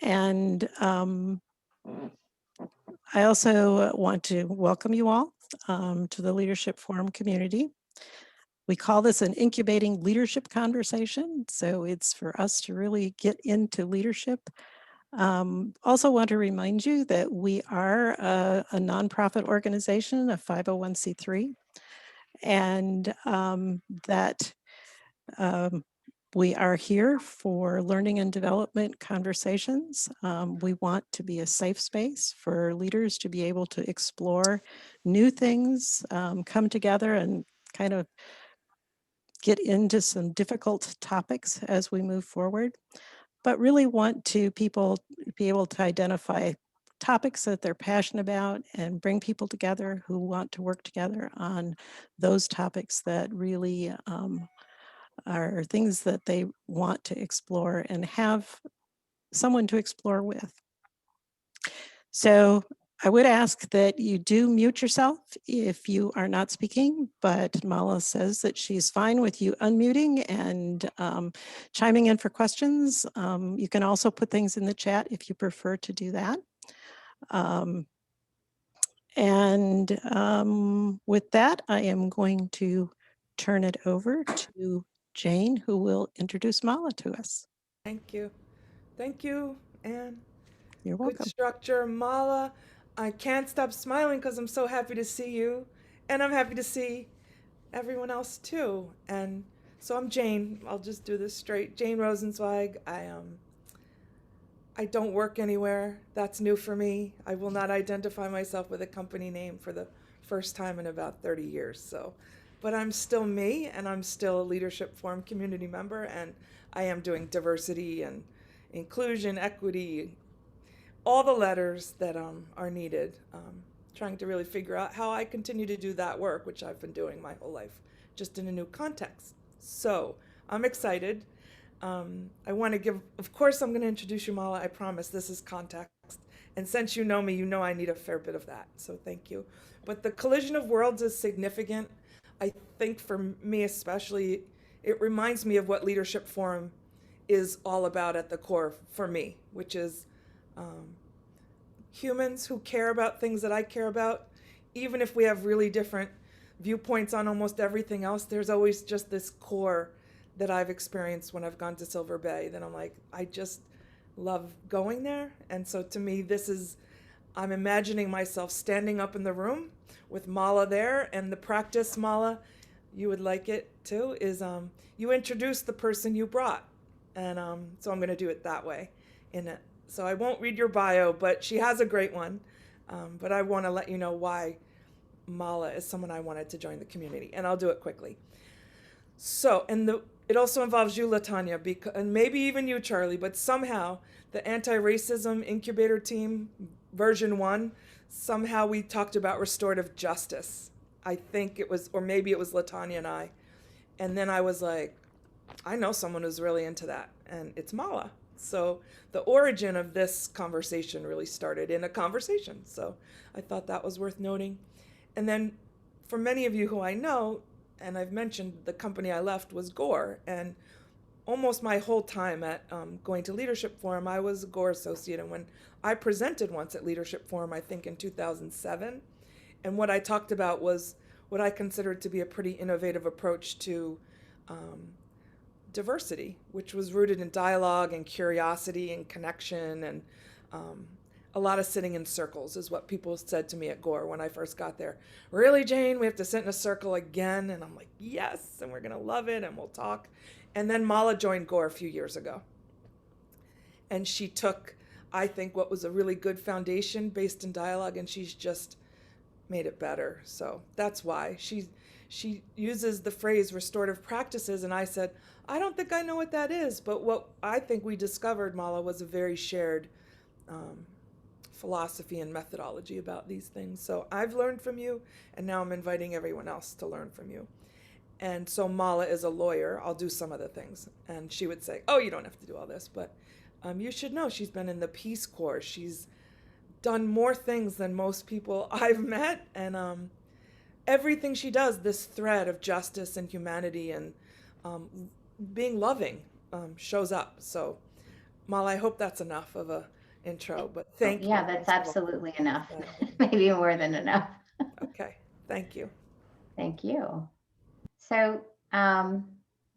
And I also want to welcome you all to the Leadership Forum community. We call this an incubating leadership conversation. So it's for us to really get into leadership. Also want to remind you that we are a nonprofit organization, a 501c3, and that we are here for learning and development conversations. We want to be a safe space for leaders to be able to explore new things, come together and kind of get into some difficult topics as we move forward, but really want to people be able to identify topics that they're passionate about and bring people together who want to work together on those topics that really are things that they want to explore and have someone to explore with. So I would ask that you do mute yourself if you are not speaking, but Mala says that she's fine with you unmuting and chiming in for questions. You can also put things in the chat if you prefer to do that. With that, I am going to turn it over to Jane, who will introduce Mala to us. Thank you. Thank you, Anne. You're Good welcome. structure. Mala, I can't stop smiling because I'm so happy to see you. And I'm happy to see everyone else too. And so I'm Jane. I'll just do this straight. Jane Rosenzweig. I don't work anywhere. That's new for me. I will not identify myself with a company name for the first time in about 30 years. So, but I'm still me, and I'm still a Leadership Forum community member, and I am doing diversity and inclusion, equity, all the letters that are needed. Trying to really figure out how I continue to do that work, which I've been doing my whole life, just in a new context. So I'm excited. I want to give, of course, I'm going to introduce you, Mala. I promise this is context. And since you know me, you know I need a fair bit of that. So thank you. But the collision of worlds is significant. I think for me especially, it reminds me of what Leadership Forum is all about at the core for me, which is humans who care about things that I care about, even if we have really different viewpoints on almost everything else, there's always just this core that I've experienced when I've gone to Silver Bay that I'm like, I just love going there. And so to me, I'm imagining myself standing up in the room with Mala there, and the practice, Mala, you would like it too, is you introduce the person you brought. And so I'm going to do it that way in it. So I won't read your bio, but she has a great one. But I want to let you know why Mala is someone I wanted to join the community, and I'll do it quickly. So, it also involves you, Latonya, and maybe even you, Charlie, but somehow the anti-racism incubator team, version 1, somehow we talked about restorative justice. I think it was, or maybe it was Latonya and I. And then I was like, I know someone who's really into that, and it's Mala. So the origin of this conversation really started in a conversation. So I thought that was worth noting. And then for many of you who I know, and I've mentioned the company I left was Gore. And almost my whole time at going to Leadership Forum, I was a Gore associate. And when I presented once at Leadership Forum, I think in 2007, and what I talked about was what I considered to be a pretty innovative approach to diversity, which was rooted in dialogue and curiosity and connection, and a lot of sitting in circles is what people said to me at Gore when I first got there. Really, Jane, we have to sit in a circle again? And I'm like, yes, and we're going to love it, and we'll talk. And then Mala joined Gore a few years ago. And she took, I think, what was a really good foundation based in dialogue, and she's just made it better. So that's why she uses the phrase restorative practices, and I said, I don't think I know what that is, but what I think we discovered, Mala, was a very shared philosophy and methodology about these things. So I've learned from you, and now I'm inviting everyone else to learn from you. And so Mala is a lawyer. I'll do some of the things. And she would say, oh, you don't have to do all this, but you should know she's been in the Peace Corps. She's done more things than most people I've met, and everything she does, this thread of justice and humanity and being loving shows up. So Mal, I hope that's enough of a intro, but Oh, thank you yeah, that's first of all absolutely for enough. understanding. Maybe more than enough. Okay, thank you. Thank you. So, um,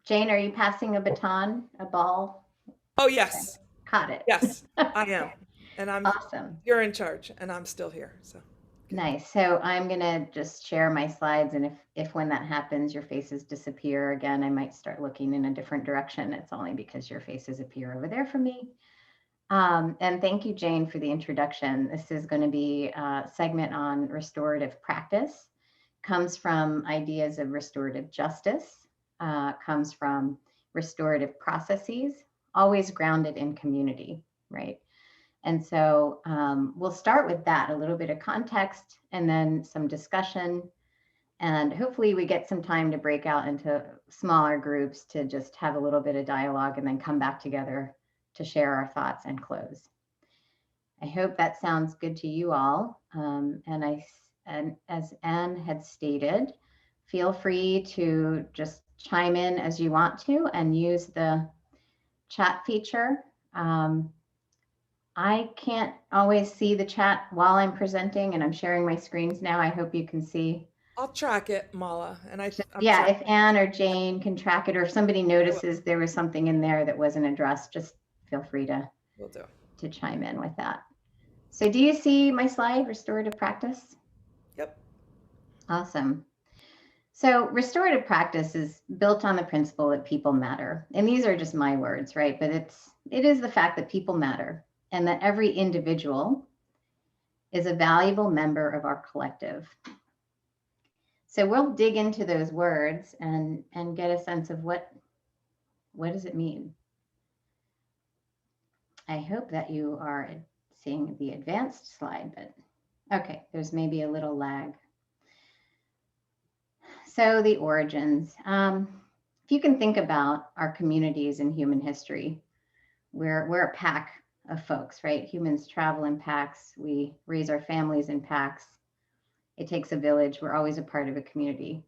Jane, are you passing a baton, a ball? Oh Okay. yes, Caught it. yes, I am, Okay. and I'm. Awesome. You're in charge, and I'm still here. So, okay. Nice. So I'm gonna just share my slides, and if when that happens, your faces disappear again, I might start looking in a different direction. It's only because your faces appear over there for me. And thank you, Jane, for the introduction. This is going to be a segment on restorative practice. Comes from ideas of restorative justice, comes from restorative processes, always grounded in community, right? And so we'll start with that, a little bit of context, and then some discussion. And hopefully we get some time to break out into smaller groups to just have a little bit of dialogue and then come back together to share our thoughts and close. I hope that sounds good to you all. And as Anne had stated, feel free to just chime in as you want to and use the chat feature. I can't always see the chat while I'm presenting, and I'm sharing my screens now. I hope you can see. I'll track it, Mala, and I'm Yeah, if tracking. Anne or Jane can track it, or if somebody I will. notices there was something in there that wasn't addressed, just feel free Will do. to chime in with that. So do you see my slide, restorative practice? Yep. Awesome. So restorative practice is built on the principle that people matter. And these are just my words, right? But it is the fact that people matter and that every individual is a valuable member of our collective. So we'll dig into those words and get a sense of what does it mean? I hope that you are seeing the advanced slide, but okay, there's maybe a little lag. So the origins. If you can think about our communities in human history, we're a pack of folks, right? Humans travel in packs. We raise our families in packs. It takes a village. We're always a part of a community.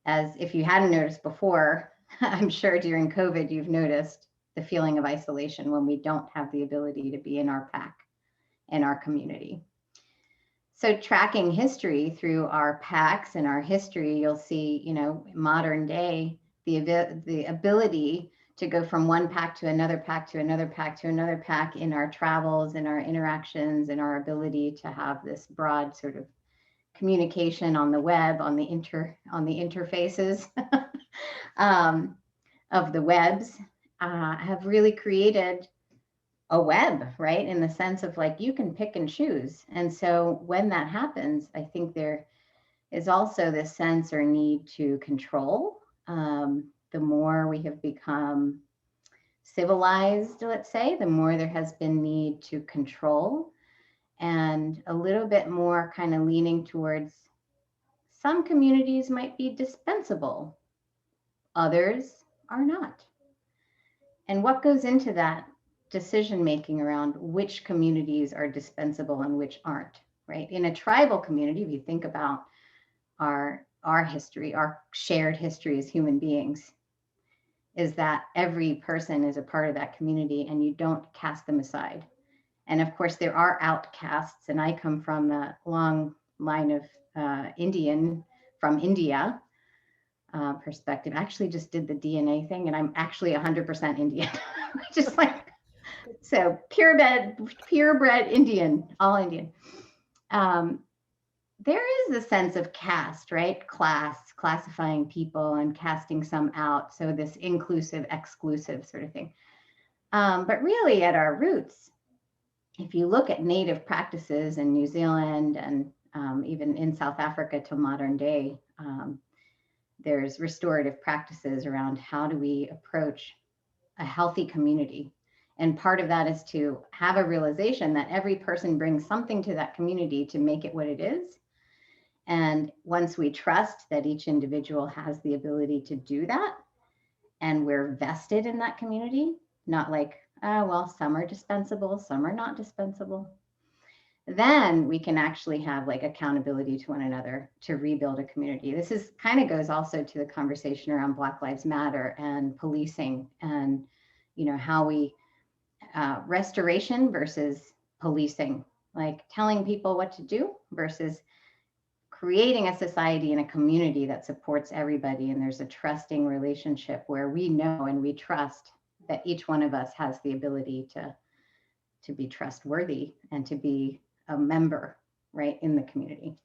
As if you hadn't noticed before, I'm sure during COVID, you've noticed the feeling of isolation when we don't have the ability to be in our pack, in our community. So tracking history through our packs and our history, you'll see, modern day, the ability to go from one pack to another pack to another pack to another pack in our travels, in our interactions, and our ability to have this broad sort of communication on the web, on the interfaces of the webs, have really created a web, right? In the sense of like you can pick and choose. And so when that happens, I think there is also this sense or need to control. The more we have become civilized, let's say, the more there has been need to control and a little bit more kind of leaning towards some communities might be dispensable, others are not. And what goes into that decision making around which communities are dispensable and which aren't, right? In a tribal community, if you think about our history, our shared history as human beings, is that every person is a part of that community and you don't cast them aside. And of course, there are outcasts, and I come from a long line of Indian from India perspective. I actually just did the DNA thing, and I'm actually 100% Indian, just like so purebred Indian, all Indian. There is a sense of caste, right? Classifying people and casting some out. So this inclusive, exclusive sort of thing. But really, at our roots, if you look at native practices in New Zealand and even in South Africa to modern day, there's restorative practices around how do we approach a healthy community. And part of that is to have a realization that every person brings something to that community to make it what it is. And once we trust that each individual has the ability to do that, and we're vested in that community, not like, well, some are dispensable, some are not dispensable, then we can actually have like accountability to one another to rebuild a community. This is kind of goes also to the conversation around Black Lives Matter and policing and, how we restoration versus policing, like telling people what to do versus creating a society and a community that supports everybody. And there's a trusting relationship where we know and we trust that each one of us has the ability to be trustworthy and to be a member, right, in the community.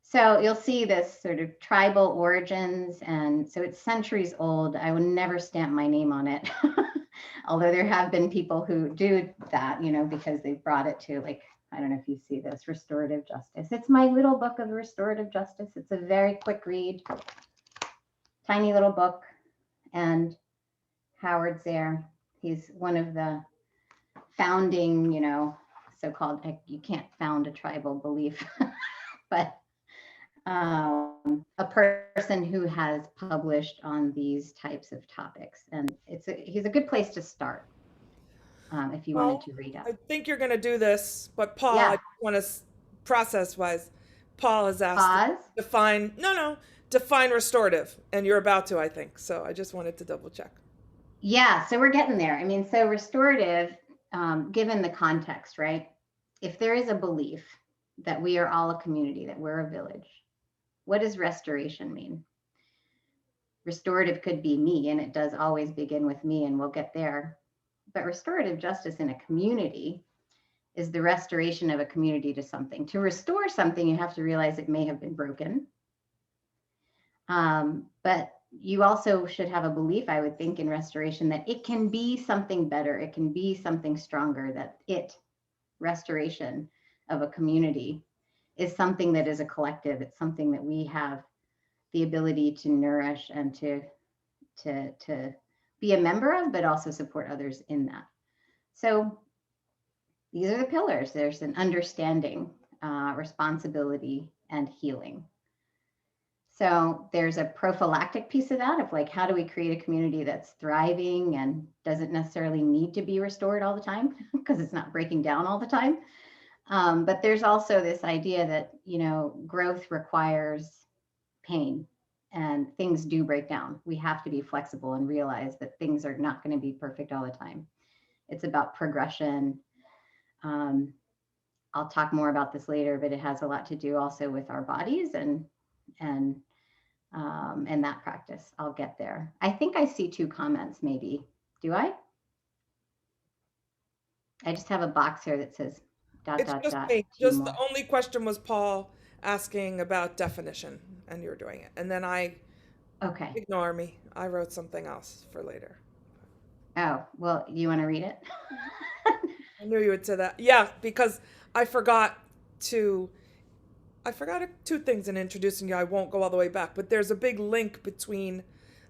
So you'll see this sort of tribal origins. And so it's centuries old. I would never stamp my name on it. Although there have been people who do that, you know, because they've brought it to, like, I don't know if you see this, restorative justice. It's my little book of restorative justice. It's a very quick read, tiny little book. And Howard's there. He's one of the founding, you know, so-called, you can't found a tribal belief, but a person who has published on these types of topics. And he's a good place to start if you wanted Paul, to read up. I think you're going to do this, but Paul, I Yeah. just want to process wise. Paul has asked Pause. to define restorative, and you're about to, I think. So I just wanted to double check. Yeah, so we're getting there. I mean, so restorative, given the context, right? If there is a belief that we are all a community, that we're a village, what does restoration mean? Restorative could be me, and it does always begin with me, and we'll get there. But restorative justice in a community is the restoration of a community to something. To restore something, you have to realize it may have been broken. But you also should have a belief, I would think, in restoration that it can be something better. It can be something stronger, that restoration of a community is something that is a collective. It's something that we have the ability to nourish and to be a member of, but also support others in that. So these are the pillars. There's an understanding, responsibility, and healing. So there's a prophylactic piece of that, of like, how do we create a community that's thriving and doesn't necessarily need to be restored all the time because it's not breaking down all the time. But there's also this idea that, you know, growth requires pain and things do break down. We have to be flexible and realize that things are not going to be perfect all the time. It's about progression. I'll talk more about this later, but it has a lot to do also with our bodies and that practice. I'll get there. I think I see 2 comments, maybe. Do I? I just have a box here that says ... It's just 2 me. Just the more. only question was Paul asking about definition, and you're doing it. And then Okay. ignore me. I wrote something else for later. Oh, well, you want to read it? I knew you would say that. Yeah, because I forgot 2 things in introducing you. I won't go all the way back, but there's a big link between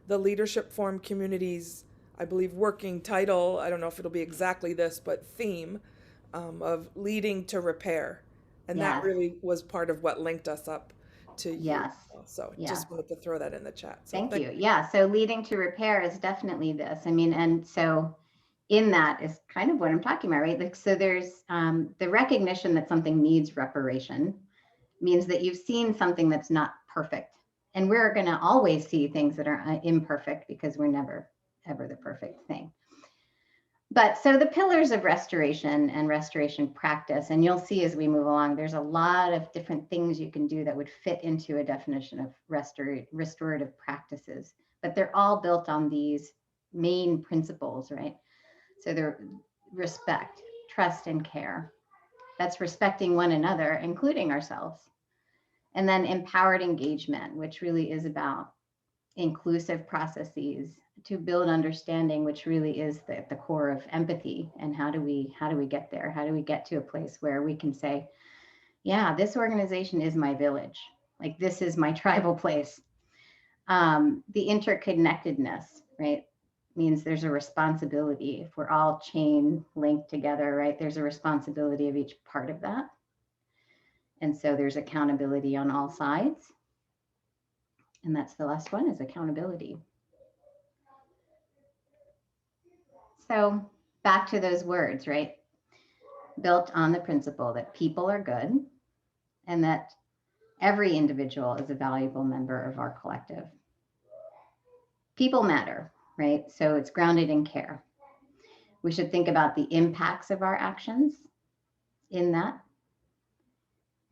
the Leadership Forum community's, I believe, working title. I don't know if it'll be exactly this, but theme of leading to repair. And that Yes. really was part of what linked us up to you. Yes. So Yeah. just wanted to throw that in the chat. So Thank you. Yeah. So leading to repair is definitely this. I mean, and so in that is kind of what I'm talking about, right? Like, so there's the recognition that something needs reparation means that you've seen something that's not perfect. And we're going to always see things that are imperfect because we're never, ever the perfect thing. But so the pillars of restoration and restoration practice, and you'll see as we move along, there's a lot of different things you can do that would fit into a definition of restorative practices, but they're all built on these main principles, right? So they're respect, trust, and care. That's respecting one another, including ourselves. And then empowered engagement, which really is about inclusive processes to build understanding, which really is the core of empathy. And how do we get there? How do we get to a place where we can say, yeah, this organization is my village, like this is my tribal place. The interconnectedness, right, means there's a responsibility. If we're all chain linked together, right, there's a responsibility of each part of that. And so there's accountability on all sides. And that's the last one, is accountability. So back to those words, right? Built on the principle that people are good and that every individual is a valuable member of our collective. People matter, right? So it's grounded in care. We should think about the impacts of our actions in that.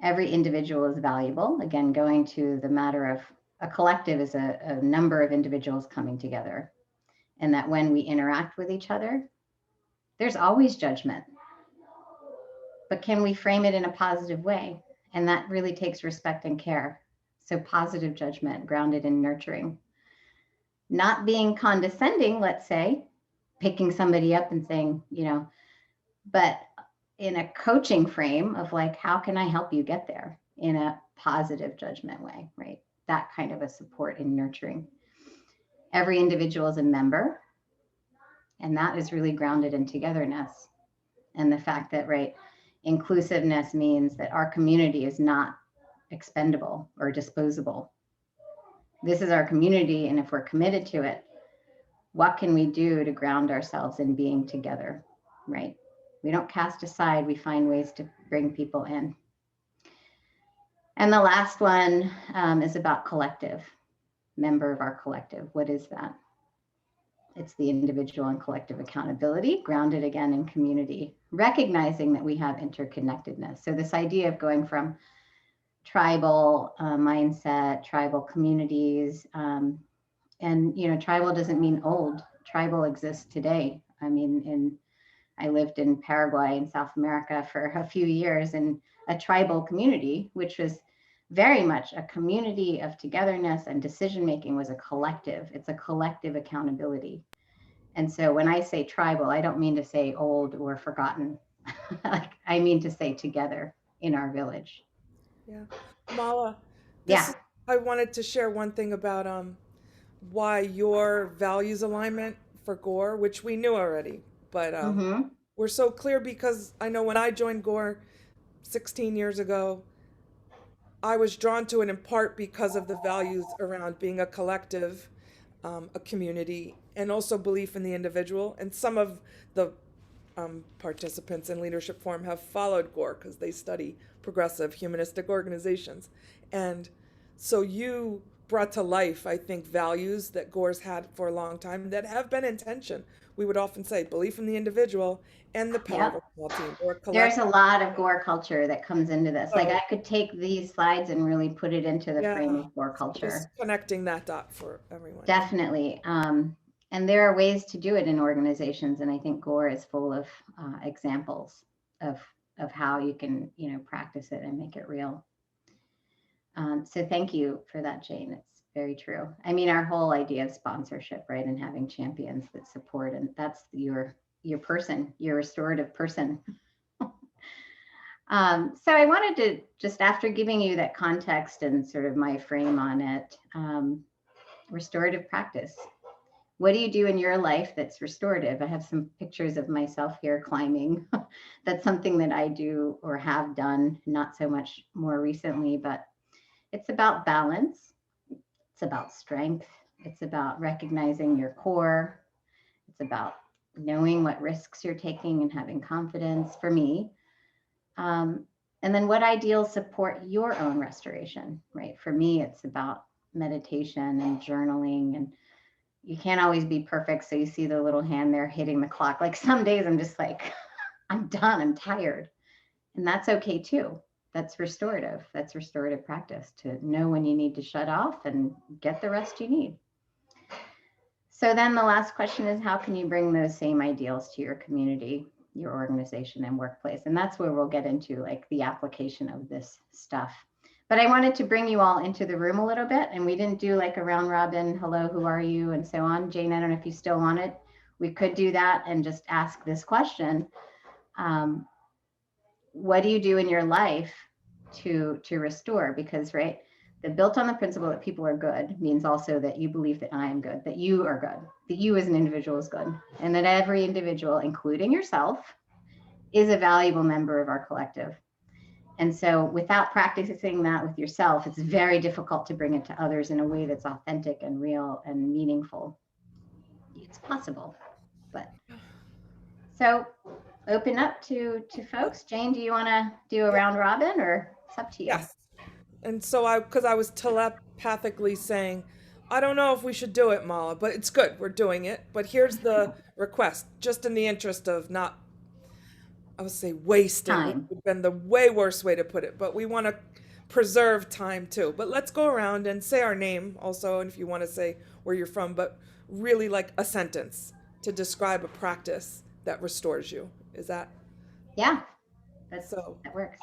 Every individual is valuable. Again, going to the matter of a collective is a number of individuals coming together. And that when we interact with each other, there's always judgment. But can we frame it in a positive way? And that really takes respect and care. So positive judgment grounded in nurturing. Not being condescending, let's say, picking somebody up and saying, but in a coaching frame of like, how can I help you get there in a positive judgment way, right? That kind of a support in nurturing. Every individual is a member, and that is really grounded in togetherness. And the fact that, right, inclusiveness means that our community is not expendable or disposable. This is our community, and if we're committed to it, what can we do to ground ourselves in being together, right? We don't cast aside, we find ways to bring people in. And the last one is about collective, member of our collective. What is that? It's the individual and collective accountability, grounded again in community, recognizing that we have interconnectedness. So this idea of going from tribal mindset, tribal communities, and tribal doesn't mean old. Tribal exists today. I mean, I lived in Paraguay in South America for a few years in a tribal community, which was very much a community of togetherness, and decision making was a collective. It's a collective accountability. And so when I say tribal, I don't mean to say old or forgotten. Like, I mean to say together in our village. Yeah. Mala, Yeah. I wanted to share one thing about why your values alignment for Gore, which we knew already, but we're so clear because I know when I joined Gore 16 years ago, I was drawn to it in part because of the values around being a collective, a community, and also belief in the individual. And some of the participants in Leadership Forum have followed Gore because they study progressive humanistic organizations. And so you brought to life, I think, values that Gore's had for a long time that have been in tension. We would often say belief in the individual and the power of a small team or a There's collective. a lot of Gore culture that comes into this. Like, I could take these slides and really put it into the frame of Gore culture. Just connecting that dot for everyone. Definitely. And there are ways to do it in organizations. And I think Gore is full of examples of how you can, practice it and make it real. So thank you for that, Jane. It's very true. I mean, our whole idea of sponsorship, right, and having champions that support, and that's your person, your restorative person. So I wanted to just, after giving you that context and sort of my frame on it, restorative practice. What do you do in your life that's restorative? I have some pictures of myself here climbing. That's something that I do or have done, not so much more recently, but it's about balance. It's about strength. It's about recognizing your core. It's about knowing what risks you're taking and having confidence, for me. And then what ideals support your own restoration, right? For me, it's about meditation and journaling, and you can't always be perfect. So you see the little hand there hitting the clock. Like, some days I'm just like, I'm done, I'm tired. And that's okay too. That's restorative. That's restorative practice, to know when you need to shut off and get the rest you need. So then the last question is, how can you bring those same ideals to your community, your organization and workplace? And that's where we'll get into like the application of this stuff. But I wanted to bring you all into the room a little bit, and we didn't do like a round robin, hello, who are you, and so on. Jane, I don't know if you still want it. We could do that and just ask this question. What do you do in your life to restore? Because, right, the built on the principle that people are good means also that you believe that I am good, that you are good, that you as an individual is good, and that every individual, including yourself, is a valuable member of our collective. And so without practicing that with yourself, it's very difficult to bring it to others in a way that's authentic and real and meaningful. It's possible, but so open up to folks. Jane, do you want to do a round robin, or it's up to you? Yes. And so because I was telepathically saying, I don't know if we should do it, Mala, but it's good. We're doing it. But here's the request, just in the interest of not, I would say wasting, which Time. would have been the way worse way to put it, but we want to preserve time too. But let's go around and say our name also, and if you want to say where you're from, but really like a sentence to describe a practice that restores you. Is that Yeah, that so? that works.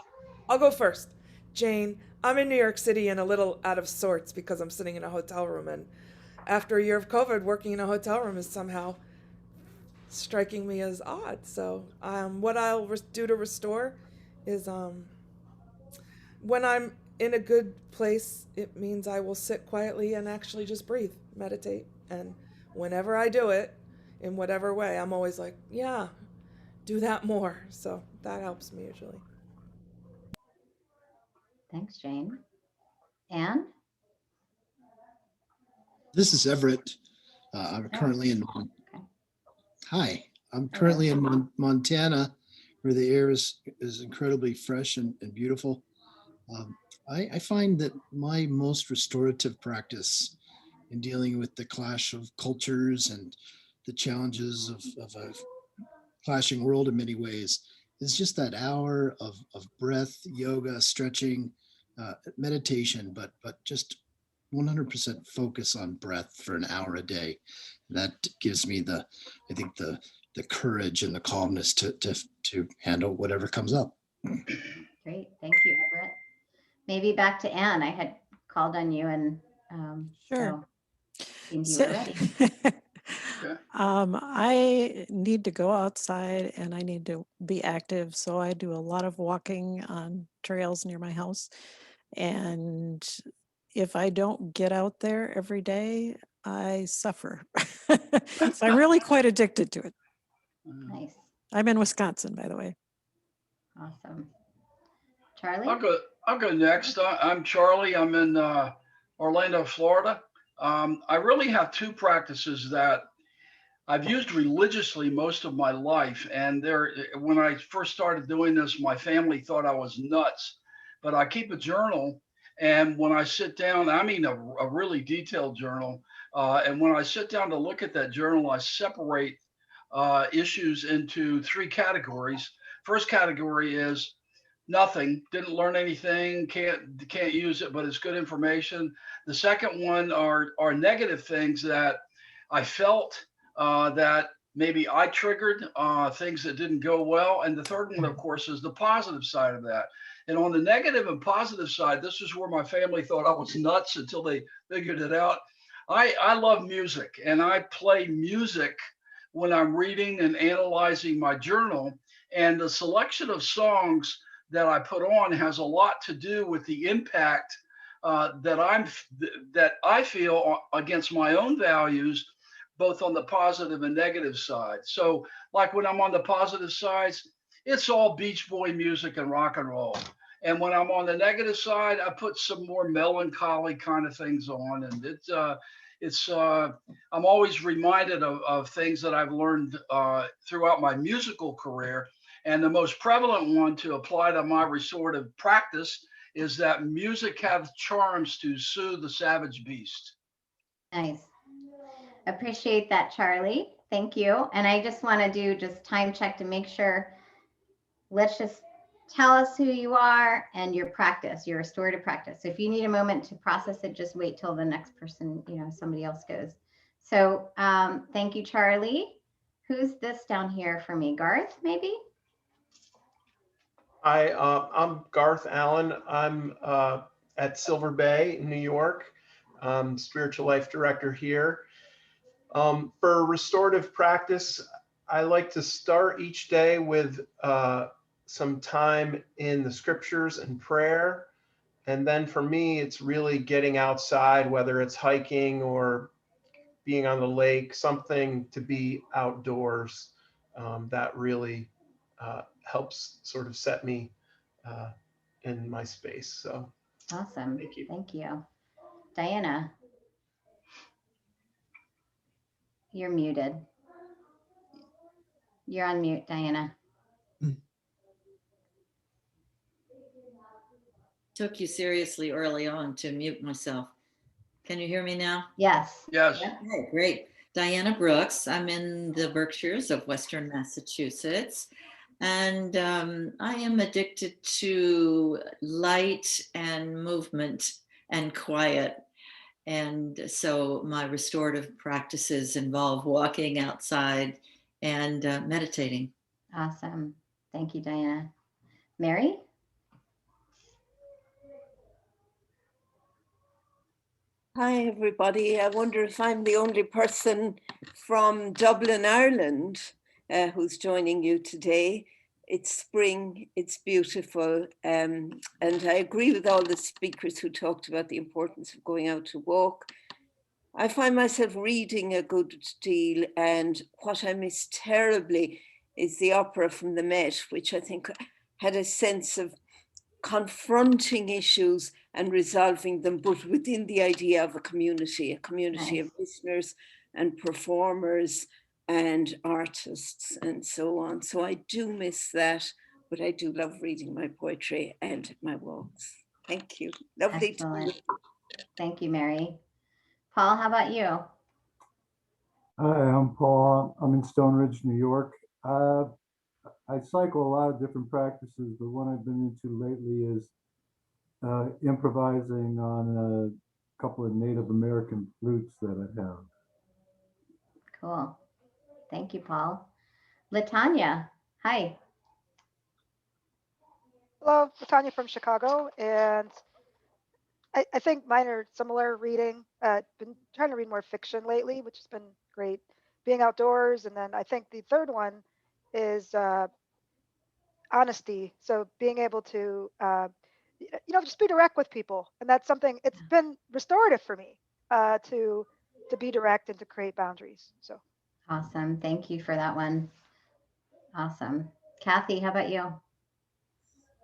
I'll go first. Jane, I'm in New York City and a little out of sorts because I'm sitting in a hotel room, and after a year of COVID, working in a hotel room is somehow striking me as odd. So, what I'll do to restore is when I'm in a good place, it means I will sit quietly and actually just breathe, meditate. And whenever I do it, in whatever way, I'm always like, yeah, do that more. So that helps me usually. Thanks, Jane. Anne? This is Everett. I'm Oh, currently in. okay. Hi, I'm Hello. currently in Montana, where the air is incredibly fresh and beautiful. Um, I find that my most restorative practice in dealing with the clash of cultures and the challenges of a clashing world in many ways is just that hour of breath, yoga, stretching, meditation, but just 100% focus on breath for an hour a day. That gives me I think the courage and the calmness to handle whatever comes up. Great. Thank you, Everett. Maybe back to Anne. I had called on you and Sure. so seemed you So, were ready. I need to go outside and I need to be active. So I do a lot of walking on trails near my house. And if I don't get out there every day, I suffer. So I'm really quite addicted to it. Nice. I'm in Wisconsin, by the way. Awesome. Charlie? I'll go next. I'm Charlie. I'm in Orlando, Florida. I really have two practices that I've used religiously most of my life. And when I first started doing this, my family thought I was nuts. But I keep a journal, and when I sit down, I mean a really detailed journal. And when I sit down to look at that journal, I separate issues into three categories. First category is nothing, didn't learn anything, can't use it, but it's good information. The second one are negative things that I felt that maybe I triggered, things that didn't go well. And the third one, of course, is the positive side of that. And on the negative and positive side, this is where my family thought I was nuts until they figured it out. I love music, and I play music when I'm reading and analyzing my journal. And the selection of songs that I put on has a lot to do with the impact that I feel against my own values, both on the positive and negative side. So, like when I'm on the positive sides, it's all Beach Boy music and rock and roll. And when I'm on the negative side, I put some more melancholy kind of things on, and I'm always reminded of things that I've learned throughout my musical career. And the most prevalent one to apply to my restorative practice is that music has charms to soothe the savage beast. Nice. Appreciate that, Charlie. Thank you. And I just want to do just time check to make sure. Let's just tell us who you are and your practice, your restorative practice. So if you need a moment to process it, just wait till the next person, somebody else goes. So thank you, Charlie. Who's this down here for me? Garth, maybe? Hi, I'm Garth Allen. I'm at Silver Bay, New York. Spiritual life director here. For restorative practice, I like to start each day with some time in the scriptures and prayer. And then for me, it's really getting outside, whether it's hiking or being on the lake, something to be outdoors that really helps sort of set me in my space. So Awesome. thank you. Thank you. Diana, you're muted. You're on mute, Diana. Took you seriously early on to mute myself. Can you hear me now? Yes. Yes. Okay, great. Diana Brooks. I'm in the Berkshires of Western Massachusetts. And I am addicted to light and movement and quiet. And so my restorative practices involve walking outside and meditating. Awesome. Thank you, Diana. Mary? Hi, everybody. I wonder if I'm the only person from Dublin, Ireland, who's joining you today. It's spring, it's beautiful, and I agree with all the speakers who talked about the importance of going out to walk. I find myself reading a good deal, and what I miss terribly is the opera from the Met, which I think had a sense of confronting issues and resolving them, but within the idea of a community of listeners and performers and artists and so on. So I do miss that, but I do love reading my poetry and my walks. Thank you. Lovely to Excellent. meet you. Thank you, Mary. Paul, how about you? Hi, I'm Paul. I'm in Stone Ridge, New York. I cycle a lot of different practices, but one I've been into lately is improvising on a couple of Native American flutes that I have. Cool. Thank you, Paul. Latonya, hi. Hello, Latonya from Chicago, and I think mine are similar reading. Been trying to read more fiction lately, which has been great. Being outdoors, and then I think the third one is honesty. So being able to, just be direct with people, and that's something. It's been restorative for me to be direct and to create boundaries. So Awesome. Thank you for that one. Awesome. Kathy, how about you?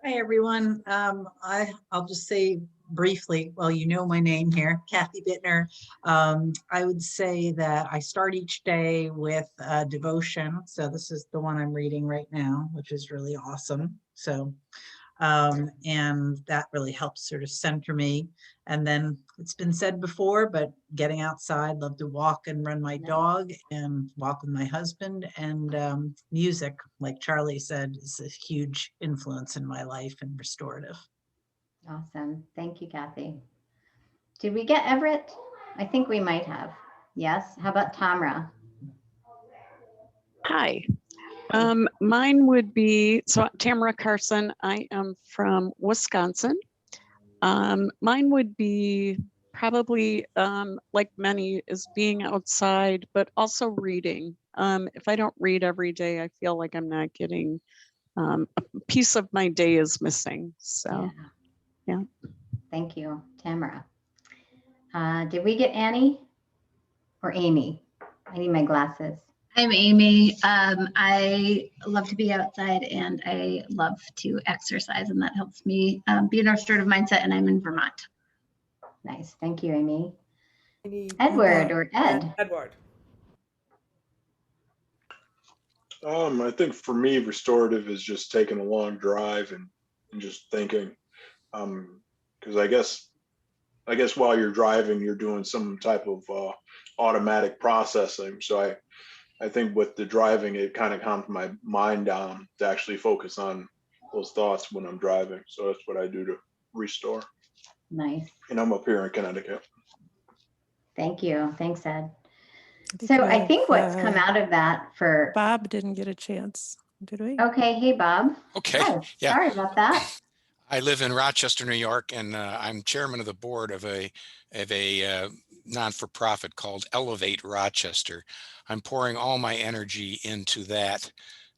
Hi, everyone. I'll just say briefly, well, you know my name here, Kathy Bittner. I would say that I start each day with devotion. So this is the one I'm reading right now, which is really awesome. So, and that really helps sort of center me. And then it's been said before, but getting outside, love to walk and run my dog and walk with my husband, and music, like Charlie said, is a huge influence in my life and restorative. Awesome. Thank you, Kathy. Did we get Everett? I think we might have. Yes. How about Tamara? Hi. Mine would be, so Tamara Carson, I am from Wisconsin. Mine would be probably, like many, is being outside, but also reading. If I don't read every day, I feel like I'm not getting, a piece of my day is missing. So, yeah. Thank you, Tamara. Did we get Annie or Amy? I need my glasses. I'm Amy. I love to be outside and I love to exercise, and that helps me be in a restorative mindset, and I'm in Vermont. Nice. Thank you, Amy. Edward or Ed? Edward. I think for me, restorative is just taking a long drive and just thinking. Because I guess while you're driving, you're doing some type of automatic processing. So I think with the driving, it kind of calms my mind down to actually focus on those thoughts when I'm driving. So that's what I do to restore. Nice. And I'm up here in Connecticut. Thank you. Thanks, Ed. So I think what's come out of that for Bob didn't get a chance, did we? Okay. Hey, Bob. Okay. Oh, Yeah. Sorry about that. I live in Rochester, New York, and I'm chairman of the board of a non-for-profit called Elevate Rochester. I'm pouring all my energy into that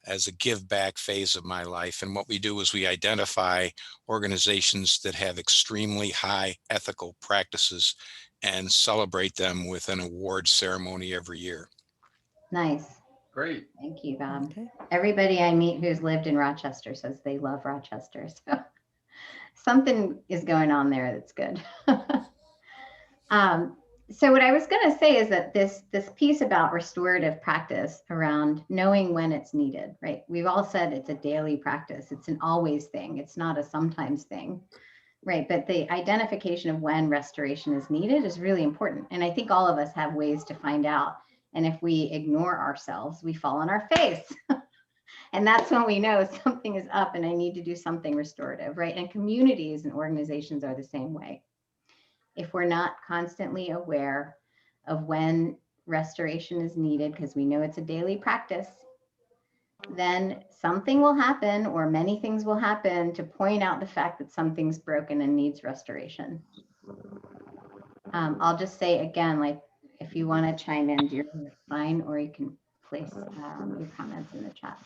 as a give back phase of my life. And what we do is we identify organizations that have extremely high ethical practices and celebrate them with an award ceremony every year. Nice. Great. Thank you, Bob. Okay. Everybody I meet who's lived in Rochester says they love Rochester. So something is going on there that's good. So what I was going to say is that this piece about restorative practice around knowing when it's needed, right? We've all said it's a daily practice. It's an always thing. It's not a sometimes thing. Right, but the identification of when restoration is needed is really important. And I think all of us have ways to find out. And if we ignore ourselves, we fall on our face. And that's when we know something is up and I need to do something restorative, right? And communities and organizations are the same way. If we're not constantly aware of when restoration is needed, because we know it's a daily practice, then something will happen or many things will happen to point out the fact that something's broken and needs restoration. I'll just say again, like, if you want to chime in, you're fine, or you can place your comments in the chat.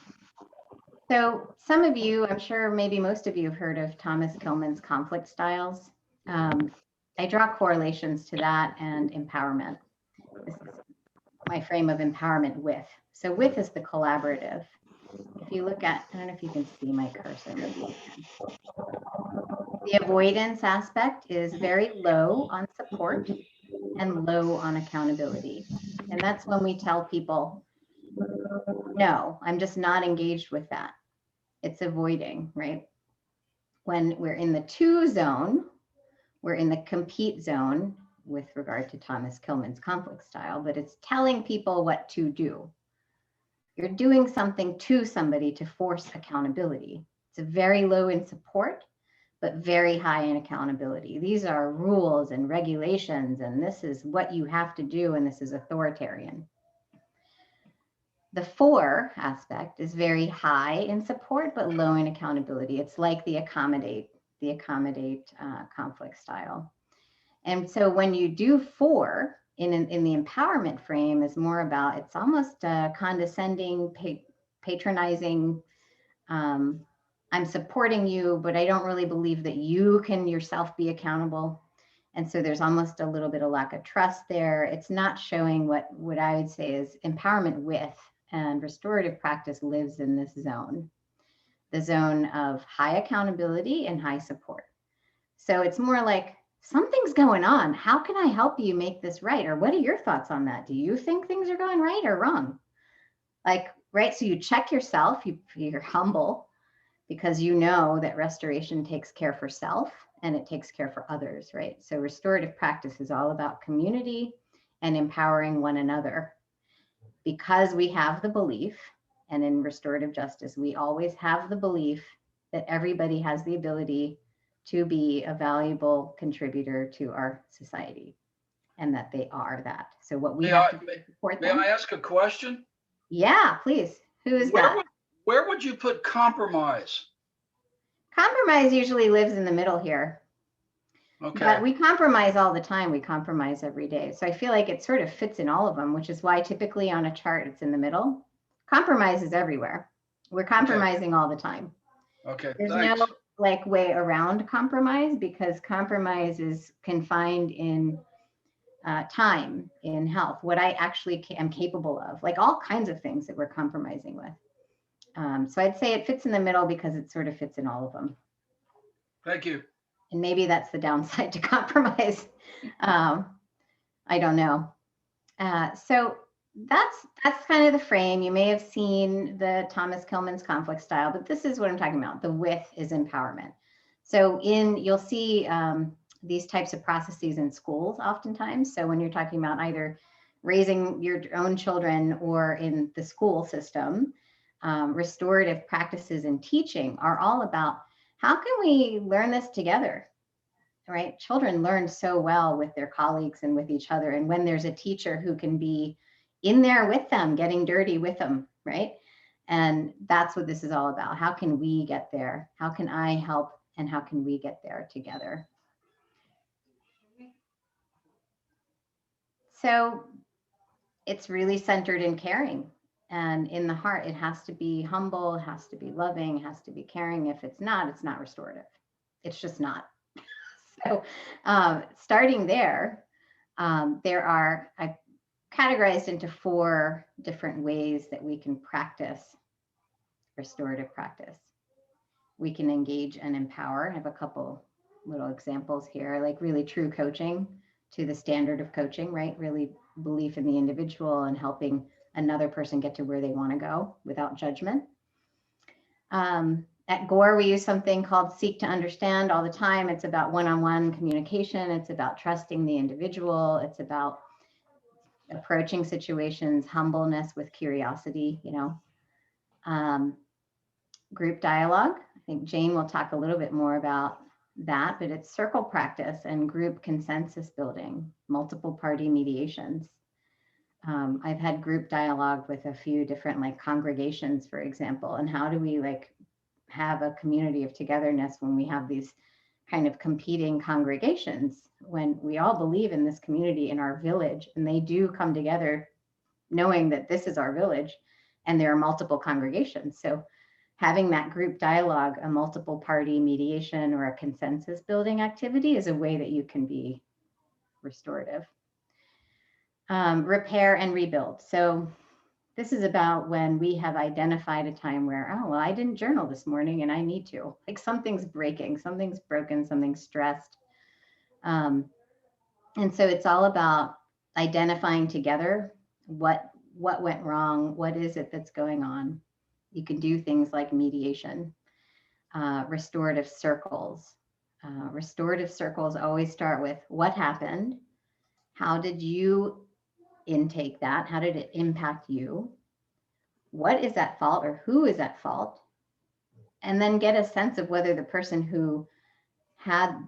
So some of you, I'm sure maybe most of you have heard of Thomas Kilmann's conflict styles. I draw correlations to that and empowerment. This is my frame of empowerment with. So with is the collaborative. If you look at, I don't know if you can see my cursor, maybe you can. The avoidance aspect is very low on support and low on accountability. And that's when we tell people, no, I'm just not engaged with that. It's avoiding, right? When we're in the to zone, we're in the compete zone with regard to Thomas Kilmann's conflict style, but it's telling people what to do. You're doing something to somebody to force accountability. It's a very low in support, but very high in accountability. These are rules and regulations, and this is what you have to do, and this is authoritarian. The for aspect is very high in support, but low in accountability. It's like the accommodate conflict style. And so when you do for, in the empowerment frame, is more about, it's almost condescending, patronizing. I'm supporting you, but I don't really believe that you can yourself be accountable. And so there's almost a little bit of lack of trust there. It's not showing what I would say is empowerment with, and restorative practice lives in this zone, the zone of high accountability and high support. So it's more like, something's going on. How can I help you make this right? Or what are your thoughts on that? Do you think things are going right or wrong? Like, right, so you check yourself, you're humble, because you know that restoration takes care for self and it takes care for others, right? So restorative practice is all about community and empowering one another, because we have the belief, and in restorative justice, we always have the belief that everybody has the ability to be a valuable contributor to our society, and that they are that. So what we have to do is support them. May I ask a question? Yeah, please. Who is that? Where would you put compromise? Compromise usually lives in the middle here. Okay. But we compromise all the time. We compromise every day. So I feel like it sort of fits in all of them, which is why typically on a chart it's in the middle. Compromise is everywhere. We're compromising all the time. Okay. There's Thanks. no like way around compromise, because compromise is confined in time, in health, what I actually am capable of, like all kinds of things that we're compromising with. So I'd say it fits in the middle because it sort of fits in all of them. Thank you. And maybe that's the downside to compromise. I don't know. So that's kind of the frame. You may have seen the Thomas Kilmann's conflict style, but this is what I'm talking about. The with is empowerment. So you'll see these types of processes in schools oftentimes. So when you're talking about either raising your own children or in the school system, restorative practices and teaching are all about, how can we learn this together, right? Children learn so well with their colleagues and with each other. And when there's a teacher who can be in there with them, getting dirty with them, right? And that's what this is all about. How can we get there? How can I help? And how can we get there together? So it's really centered in caring. And in the heart, it has to be humble, it has to be loving, it has to be caring. If it's not restorative. It's just not. So starting there, I've categorized into 4 different ways that we can practice restorative practice. We can engage and empower. I have a couple little examples here, like really true coaching to the standard of coaching, right? Really belief in the individual and helping another person get to where they want to go without judgment. And At Gore, we use something called Seek to Understand all the time. It's about one-on-one communication. It's about trusting the individual. It's about approaching situations, humbleness with curiosity, group dialogue. I think Jane will talk a little bit more about that, but it's circle practice and group consensus building, multiple party mediations. I've had group dialogue with a few different congregations, for example, and how do we have a community of togetherness when we have these kind of competing congregations, when we all believe in this community in our village, and they do come together knowing that this is our village and there are multiple congregations. So having that group dialogue, a multiple party mediation or a consensus building activity is a way that you can be restorative. Repair and rebuild. So this is about when we have identified a time where, oh, well, I didn't journal this morning and I need to. Something's breaking, something's broken, something's stressed. And so it's all about identifying together what went wrong, what is it that's going on. You can do things like mediation, restorative circles. Restorative circles always start with what happened, how did you intake that, how did it impact you, what is at fault or who is at fault, and then get a sense of whether the person who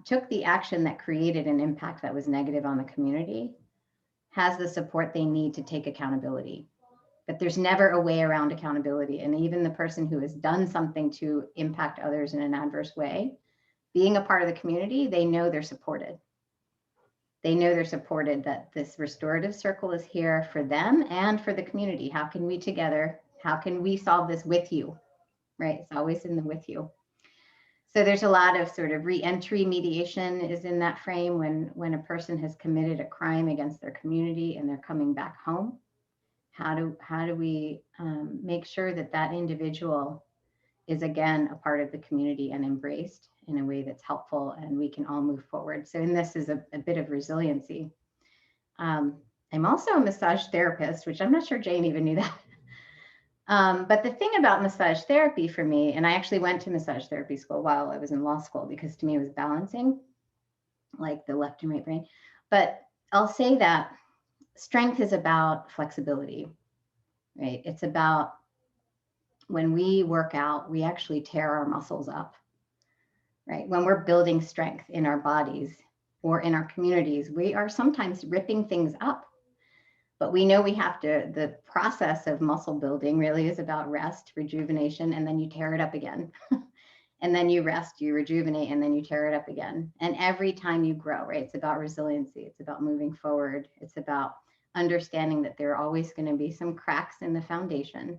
took the action that created an impact that was negative on the community has the support they need to take accountability. But there's never a way around accountability. And even the person who has done something to impact others in an adverse way, being a part of the community, they know they're supported. They know they're supported, that this restorative circle is here for them and for the community. How can we together, how can we solve this with you, right? It's always in the with you. So there's a lot of sort of re-entry mediation is in that frame when a person has committed a crime against their community and they're coming back home. How do we make sure that that individual is again a part of the community and embraced in a way that's helpful and we can all move forward. So in this is a bit of resiliency. I'm also a massage therapist, which I'm not sure Jane even knew that. But the thing about massage therapy for me, and I actually went to massage therapy school while I was in law school because to me it was balancing like the left and right brain. But I'll say that strength is about flexibility, right? It's about when we work out, we actually tear our muscles up, right? When we're building strength in our bodies or in our communities, we are sometimes ripping things up. But we know we have to, the process of muscle building really is about rest, rejuvenation, and then you tear it up again. And then you rest, you rejuvenate, and then you tear it up again. And every time you grow, right? It's about resiliency. It's about moving forward. It's about understanding that there are always going to be some cracks in the foundation.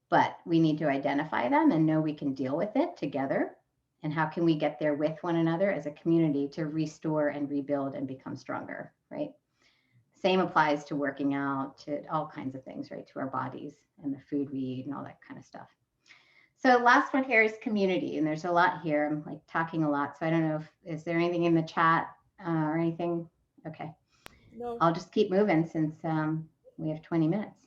But we need to identify them and know we can deal with it together. And how can we get there with one another as a community to restore and rebuild and become stronger, right? Same applies to working out, to all kinds of things, right? To our bodies and the food we eat and all that kind of stuff. So last one here is community. And there's a lot here. I'm like talking a lot. So I don't know is there anything in the chat or anything? Okay. No. I'll just keep moving since we have 20 minutes.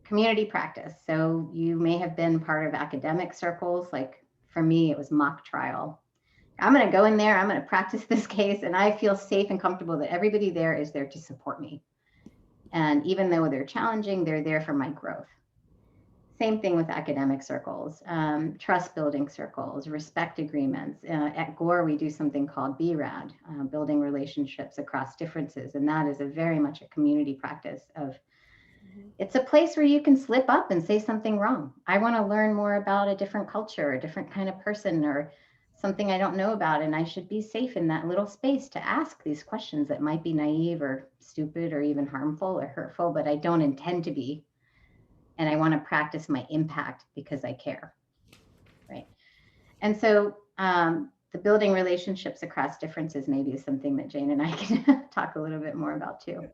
Community practice. So you may have been part of academic circles. Like for me, it was mock trial. I'm going to go in there, I'm going to practice this case, and I feel safe and comfortable that everybody there is there to support me. And even though they're challenging, they're there for my growth. Same thing with academic circles, trust building circles, respect agreements. At Gore, we do something called BRAD, building relationships across differences. And that is a very much a community practice of, it's a place where you can slip up and say something wrong. I want to learn more about a different culture, a different kind of person, or something I don't know about, and I should be safe in that little space to ask these questions that might be naive or stupid or even harmful or hurtful, but I don't intend to be. And I want to practice my impact because I care, right? And so the building relationships across differences maybe is something that Jane and I can talk a little bit more about too.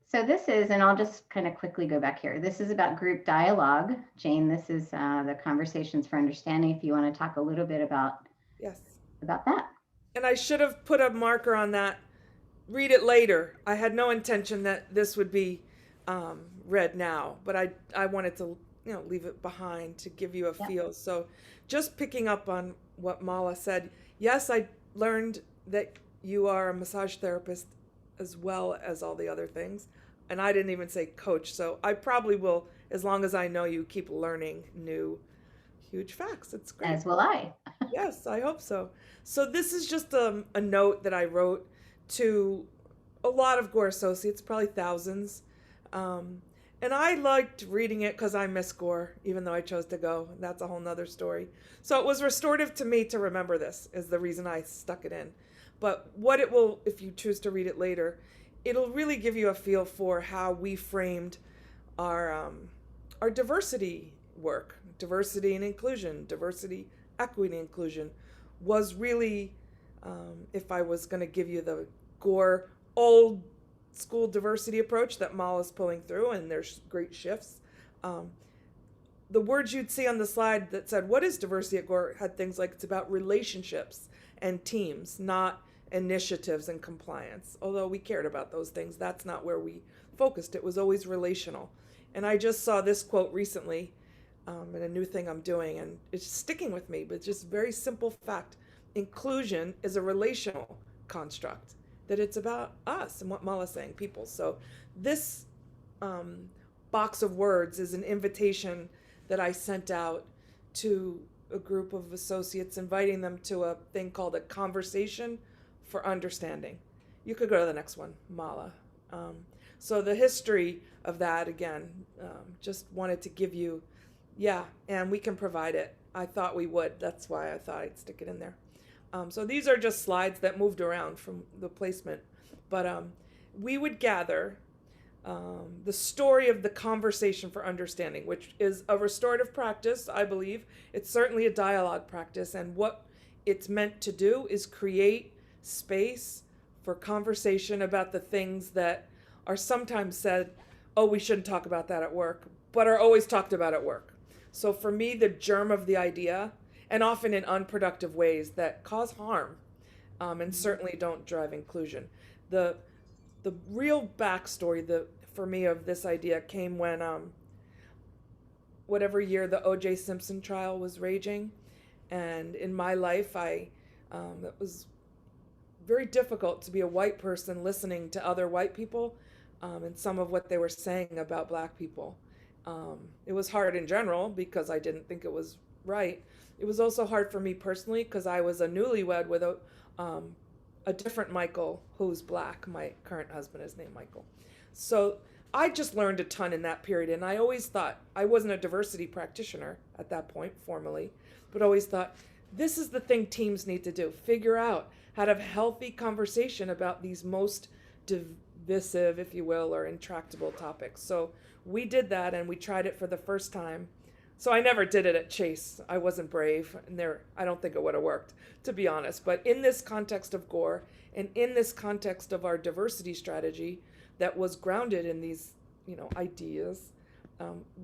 So this is, and I'll just kind of quickly go back here. This is about group dialogue. Jane, this is the Conversations for Understanding. If you want to talk a little bit about, about that. And I should have put a marker on that. Read it later. I had no intention that this would be read now, but I wanted to, leave it behind to give you a Yeah. feel. So just picking up on what Mala said, yes, I learned that you are a massage therapist as well as all the other things. And I didn't even say coach. So I probably will, as long as I know you, keep learning new huge facts. It's great. As will I. Yes, I hope so. So this is just a note that I wrote to a lot of Gore associates, probably thousands. And I liked reading it because I miss Gore, even though I chose to go. That's a whole nother story. So it was restorative to me to remember this, is the reason I stuck it in. But what it will, if you choose to read it later, it'll really give you a feel for how we framed our diversity work, diversity and inclusion, diversity, equity, and inclusion was really, if I was going to give you the Gore old school diversity approach that Mal is pulling through, and there's great shifts. The words you'd see on the slide that said, what is diversity at Gore, had things like it's about relationships and teams, not initiatives and compliance. Although we cared about those things, that's not where we focused. It was always relational. And I just saw this quote recently in a new thing I'm doing, and it's sticking with me, but just very simple fact. Inclusion is a relational construct, that it's about us and what Mala's saying, people. So this box of words is an invitation that I sent out to a group of associates, inviting them to a thing called a conversation for understanding. You could go to the next one, Mala. So the history of that, again, just wanted to give you, and we can provide it. I thought we would. That's why I thought I'd stick it in there. So these are just slides that moved around from the placement. But we would gather the story of the conversation for understanding, which is a restorative practice, I believe. It's certainly a dialogue practice. And what it's meant to do is create space for conversation about the things that are sometimes said, oh, we shouldn't talk about that at work, but are always talked about at work. So for me, the germ of the idea, and often in unproductive ways that cause harm, and certainly don't drive inclusion. The real backstory for me of this idea came when whatever year the O.J. Simpson trial was raging, and in my life, it was very difficult to be a white person listening to other white people and some of what they were saying about Black people. It was hard in general because I didn't think it was right. It was also hard for me personally because I was a newlywed with a different Michael who's Black. My current husband is named Michael. So I just learned a ton in that period, and I always thought, I wasn't a diversity practitioner at that point formally, but always thought, this is the thing teams need to do, figure out how to have healthy conversation about these most divisive, if you will, or intractable topics. So we did that, and we tried it for the first time. So I never did it at Chase. I wasn't brave, and I don't think it would have worked, to be honest. But in this context of Gore, and in this context of our diversity strategy that was grounded in these, ideas,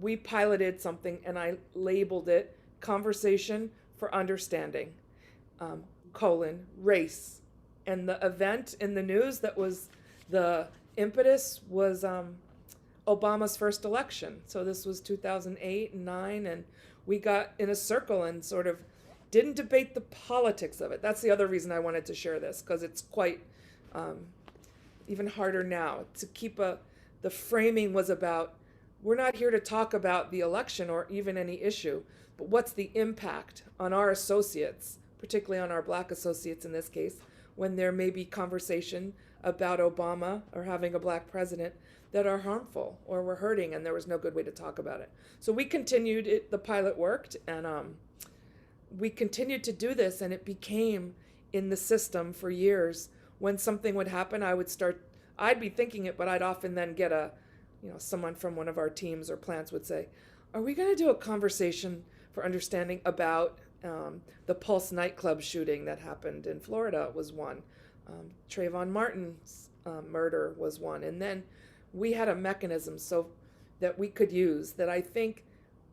we piloted something, and I labeled it Conversation for Understanding, race. And the event in the news that was the impetus was Obama's first election. So this was 2008 and 9, and we got in a circle and sort of didn't debate the politics of it. That's the other reason I wanted to share this, because it's quite even harder now to keep the framing was about, we're not here to talk about the election or even any issue, but what's the impact on our associates, particularly on our Black associates in this case, when there may be conversation about Obama or having a Black president that are harmful or were hurting, and there was no good way to talk about it. So we continued it, the pilot worked, and we continued to do this, and it became in the system for years. When something would happen, I'd be thinking it, but I'd often then get someone from one of our teams or plants would say, are we gonna do a conversation for understanding about the Pulse nightclub shooting that happened in Florida was one. Trayvon Martin's murder was one. And then we had a mechanism so that we could use that I think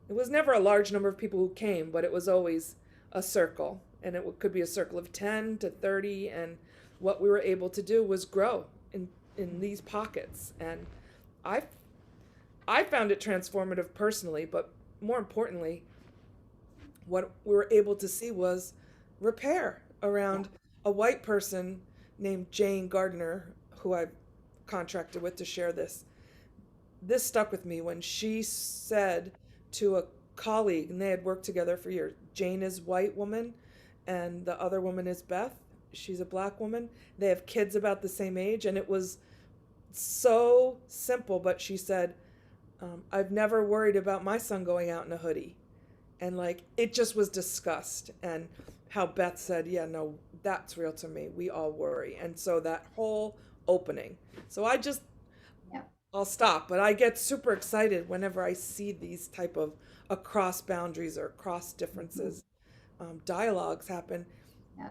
it was never a large number of people who came, but it was always a circle. And it could be a circle of 10 to 30. And what we were able to do was grow in these pockets. And I found it transformative personally, but more importantly, what we were able to see was repair around a white person named Jane Gardner, who I contracted with to share this. This stuck with me when she said to a colleague, and they had worked together for years. Jane is white woman, and the other woman is Beth. She's a black woman. They have kids about the same age, and it was so simple. But she said, "I've never worried about my son going out in a hoodie," and like it just was discussed. And how Beth said, "Yeah, no, that's real to me. We all worry," and so that whole opening. So I just I'll stop, but I get super excited whenever I see these type of across boundaries or across differences dialogues happen,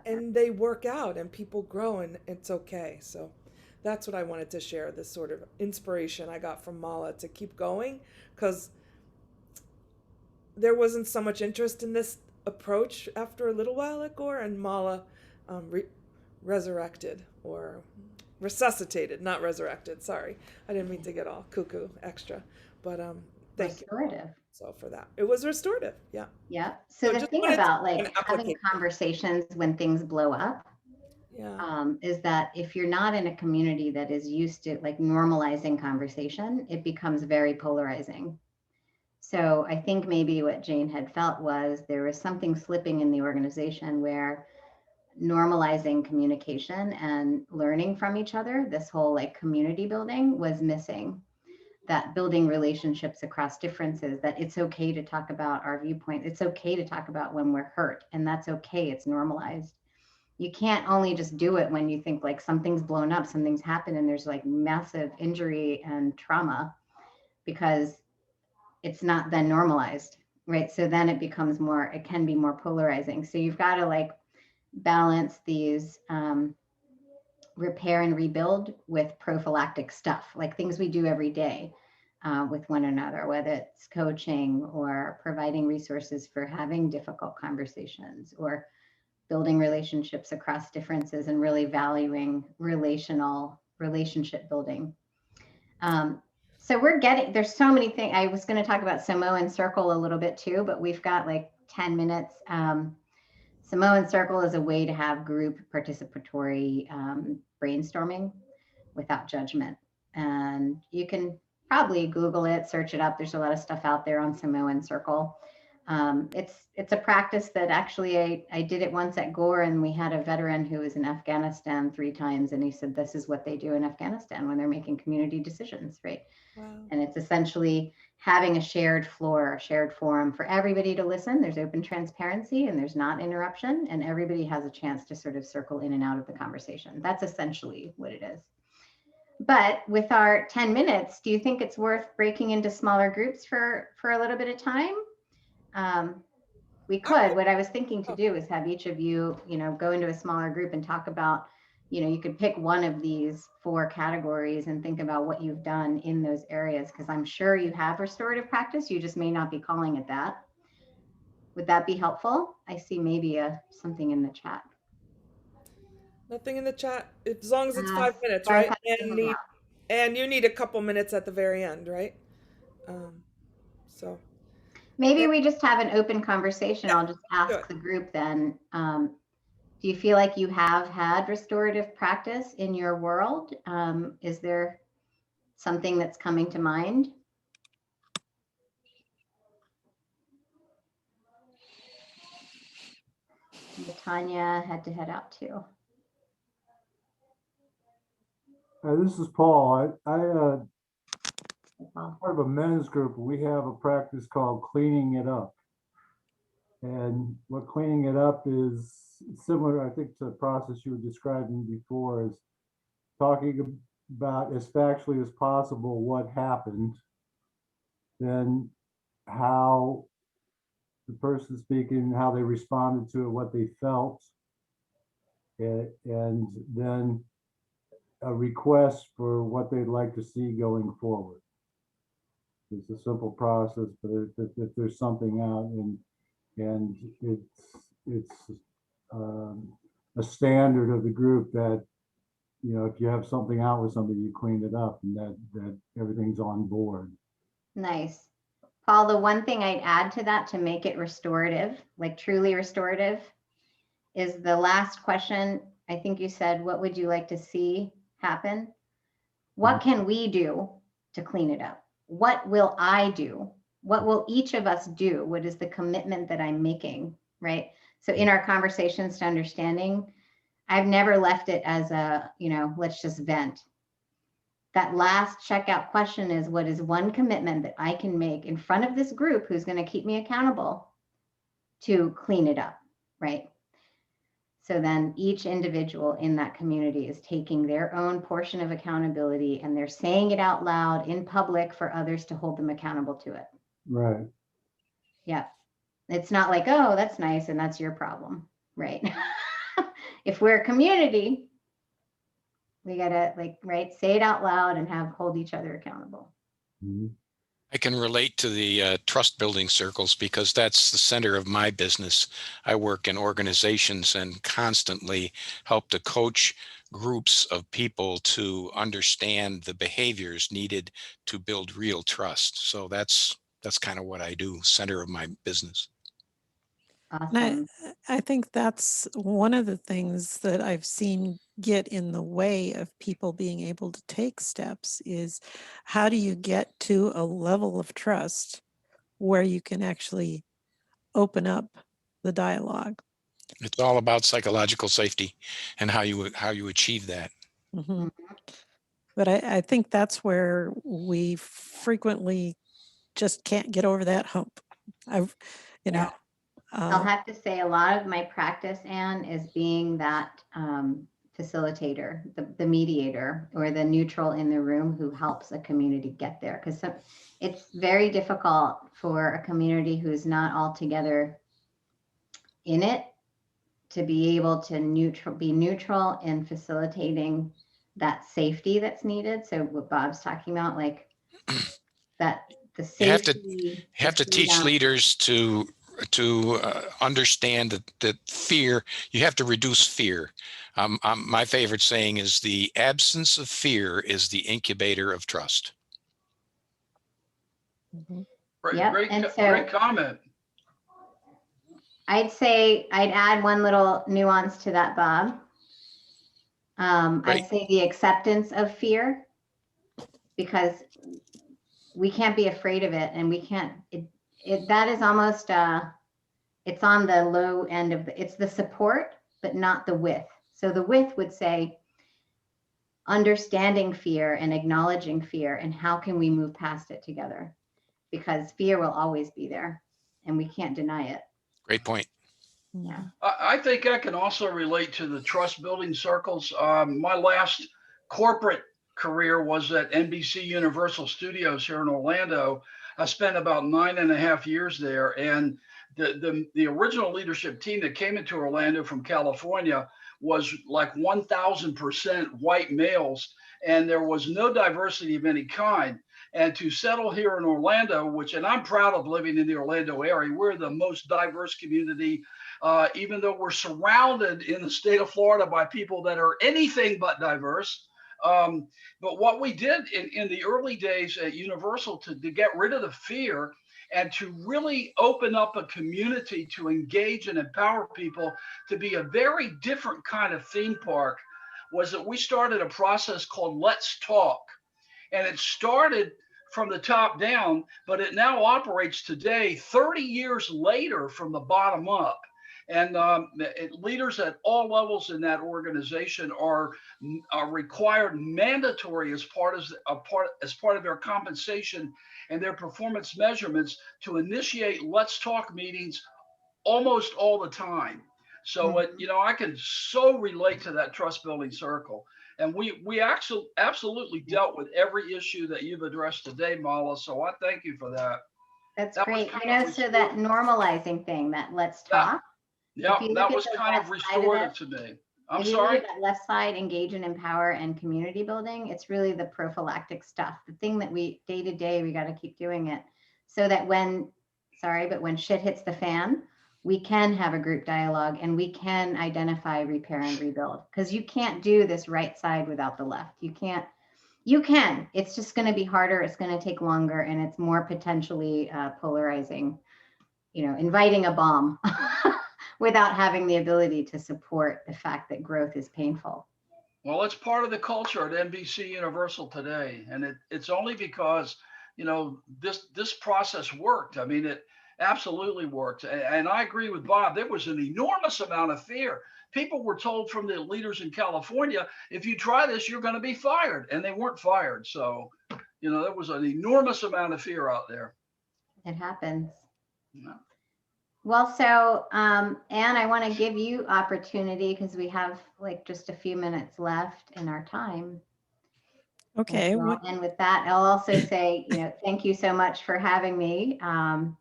and they work out and people grow and it's okay. So that's what I wanted to share, this sort of inspiration I got from Mala to keep going, because there wasn't so much interest in this approach after a little while at Gore, and Mala resurrected or resuscitated, not resurrected. Sorry, I didn't mean to get all cuckoo extra, but thank Restorative. you. So for that, it was restorative. Yeah. Yeah. So the just thing wanted to about an like having application. conversations when things blow up, is that if you're not in a community that is used to like normalizing conversation, it becomes very polarizing. So I think maybe what Jane had felt was there was something slipping in the organization where normalizing communication and learning from each other, this whole like community building was missing. That building relationships across differences, that it's okay to talk about our viewpoint. It's okay to talk about when we're hurt, and that's okay. It's normalized. You can't only just do it when you think like something's blown up, something's happened, and there's like massive injury and trauma, because it's not then normalized, right? So then it becomes more, it can be more polarizing. So you've got to like balance these repair and rebuild with prophylactic stuff, like things we do every day with one another, whether it's coaching or providing resources for having difficult conversations or building relationships across differences and really valuing relationship building. So we're getting, there's so many things. I was going to talk about Samoan Circle a little bit too, but we've got like 10 minutes. Samoan Circle is a way to have group participatory brainstorming without judgment. And you can probably Google it, search it up. There's a lot of stuff out there on Samoan Circle. It's a practice that actually I did it once at Gore, and we had a veteran who was in Afghanistan 3 times, and he said this is what they do in Afghanistan when they're making community decisions, right? Wow. And it's essentially having a shared floor, a shared forum for everybody to listen. There's open transparency and there's not interruption, and everybody has a chance to sort of circle in and out of the conversation. That's essentially what it is. But with our 10 minutes, do you think it's worth breaking into smaller groups for a little bit of time? We could. What I was thinking to do is have each of you, go into a smaller group and talk about, you could pick one of these 4 categories and think about what you've done in those areas, because I'm sure you have restorative practice. You just may not be calling it that. Would that be helpful? I see maybe something in the chat. Nothing in the chat, as long as it's 5 minutes, right? And you need a couple minutes at the very end, right? So maybe we just have an open conversation. I'll just ask the group then. Do you feel like you have had restorative practice in your world? Is there something that's coming to mind? Latonya had to head out too. This is Paul. I'm part of a men's group. We have a practice called cleaning it up. And what cleaning it up is similar, I think, to the process you were describing before, is talking about as factually as possible what happened, then how the person speaking, how they responded to it, what they felt, and then a request for what they'd like to see going forward. It's a simple process, but if there's something out and it's a standard of the group that, if you have something out with somebody, you clean it up, and that everything's on board. Nice. Paul, the one thing I'd add to that to make it restorative, like truly restorative, is the last question. I think you said, what would you like to see happen? What can we do to clean it up? What will I do? What will each of us do? What is the commitment that I'm making, right? So in our conversations to understanding, I've never left it as a, let's just vent. That last checkout question is, what is one commitment that I can make in front of this group who's going to keep me accountable to clean it up, right? So then each individual in that community is taking their own portion of accountability and they're saying it out loud in public for others to hold them accountable to it. Right. Yeah. It's not like, oh, that's nice and that's your problem, right? If we're a community, we gotta say it out loud and hold each other accountable. Mhm. I can relate to the trust building circles because that's the center of my business. I work in organizations and constantly help to coach groups of people to understand the behaviors needed to build real trust. So that's kind of what I do, center of my business. Awesome. I think that's one of the things that I've seen get in the way of people being able to take steps is how do you get to a level of trust where you can actually open up the dialogue? It's all about psychological safety and how you achieve that. Mm-hmm. But I think that's where we frequently just can't get over that hump. I'll have to say a lot of my practice, Anne, is being that facilitator, the mediator, or the neutral in the room who helps a community get there. Because it's very difficult for a community who's not all together in it to be able to be neutral in facilitating that safety that's needed. So what Bob's talking about, like that, the safety. You have to teach leaders to understand that fear, you have to reduce fear. My favorite saying is the absence of fear is the incubator of trust. Mm-hmm. Great comment. I'd say I'd add one little nuance to that, Bob. I'd say the acceptance of fear, because we can't be afraid of it, and we can't. That is almost it's on the low end of it's the support, but not the width. So the width would say understanding fear and acknowledging fear, and how can we move past it together? Because fear will always be there, and we can't deny it. Great point. Yeah. I think I can also relate to the trust building circles. My last corporate career was at NBC Universal Studios here in Orlando. I spent about 9.5 years there, and the original leadership team that came into Orlando from California was like 1,000% white males, and there was no diversity of any kind. And to settle here in Orlando, and I'm proud of living in the Orlando area, we're the most diverse community, even though we're surrounded in the state of Florida by people that are anything but diverse. But what we did in the early days at Universal to get rid of the fear and to really open up a community to engage and empower people to be a very different kind of theme park was that we started a process called Let's Talk. And it started from the top down, but it now operates today, 30 years later, from the bottom up. And leaders at all levels in that organization are required mandatory as part of their compensation and their performance measurations to initiate Let's Talk meetings almost all the time. So I can so relate to that trust building circle. And we actually absolutely dealt with every issue that you've addressed today, Mala. So I thank you for that. That's great. So that normalizing thing, that let's talk. Yeah, that was kind of restorative to me. I'm sorry. If you look at that left side, engage and empower and community building, it's really the prophylactic stuff. The thing that we day to day, we got to keep doing it so that when shit hits the fan, we can have a group dialogue and we can identify, repair, and rebuild. Because you can't do this right side without the left. You You can. It's just going to be harder. It's going to take longer, and it's more potentially polarizing, inviting a bomb without having the ability to support the fact that growth is painful. Well, it's part of the culture at NBC Universal today. And it's only because, this process worked. I mean, it absolutely worked. And I agree with Bob. There was an enormous amount of fear. People were told from the leaders in California, if you try this, you're going to be fired. And they weren't fired. So, there was an enormous amount of fear out there. It happens. Yeah. Well, so Anne, I want to give you opportunity because we have like just a few minutes left in our time. Okay. And with that, I'll also say, thank you so much for having me. I'm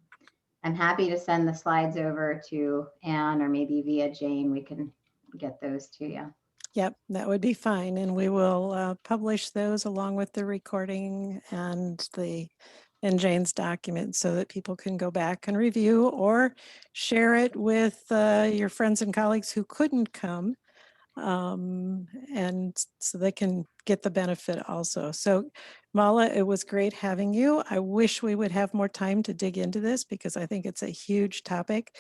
happy to send the slides over to Anne, or maybe via Jane, we can get those to you. Yep, that would be fine. And we will publish those along with the recording and Jane's document so that people can go back and review or share it with your friends and colleagues who couldn't come. And so they can get the benefit also. So Mala, it was great having you. I wish we would have more time to dig into this because I think it's a huge topic.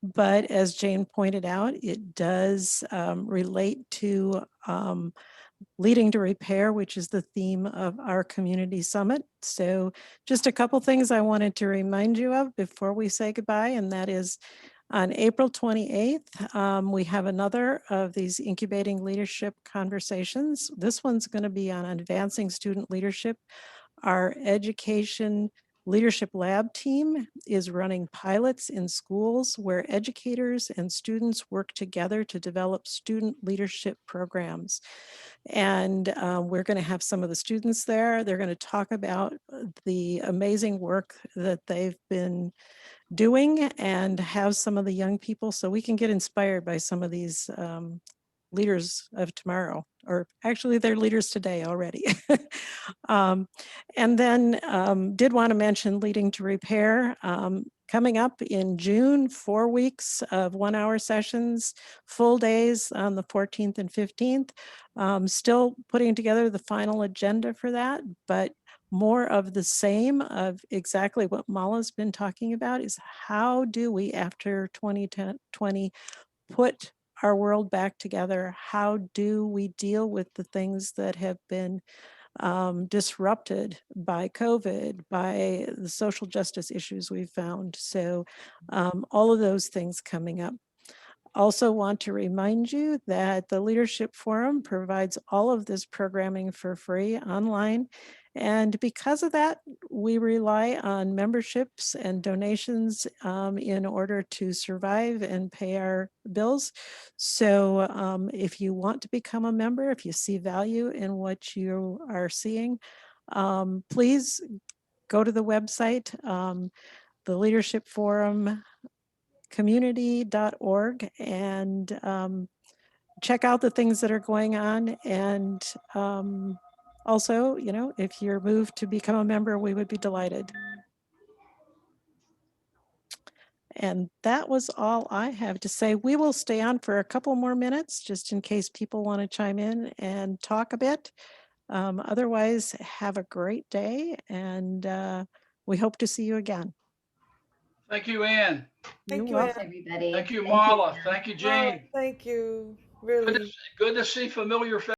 But as Jane pointed out, it does relate to leading to repair, which is the theme of our community summit. So just a couple things I wanted to remind you of before we say goodbye, and that is on April 28th, we have another of these incubating leadership conversations. This one's going to be on advancing student leadership. Our education leadership lab team is running pilots in schools where educators and students work together to develop student leadership programs. And we're going to have some of the students there. They're going to talk about the amazing work that they've been doing and have some of the young people so we can get inspired by some of these leaders of tomorrow, or actually they're leaders today already. And then did want to mention leading to repair. Coming up in June, 4 weeks of 1-hour sessions, full days on the 14th and 15th. Still putting together the final agenda for that, but more of the same of exactly what Mala's been talking about is how do we, after 2020, put our world back together? How do we deal with the things that have been disrupted by COVID, by the social justice issues we've found? So all of those things coming up. Also want to remind you that the Leadership Forum provides all of this programming for free online. And because of that, we rely on memberships and donations in order to survive and pay our bills. So if you want to become a member, if you see value in what you are seeing, please go to the website, the Leadership Forum community.org, and check out the things that are going on. And also, if you're moved to become a member, we would be delighted. And that was all I have to say. We will stay on for a couple more minutes just in case people want to chime in and talk a bit. Otherwise, have a great day, and we hope to see you again. Thank you, Anne. Thank you, everybody. Thank you, Mala. Thank you, Jane. Thank you. Really. Good to see familiar faces.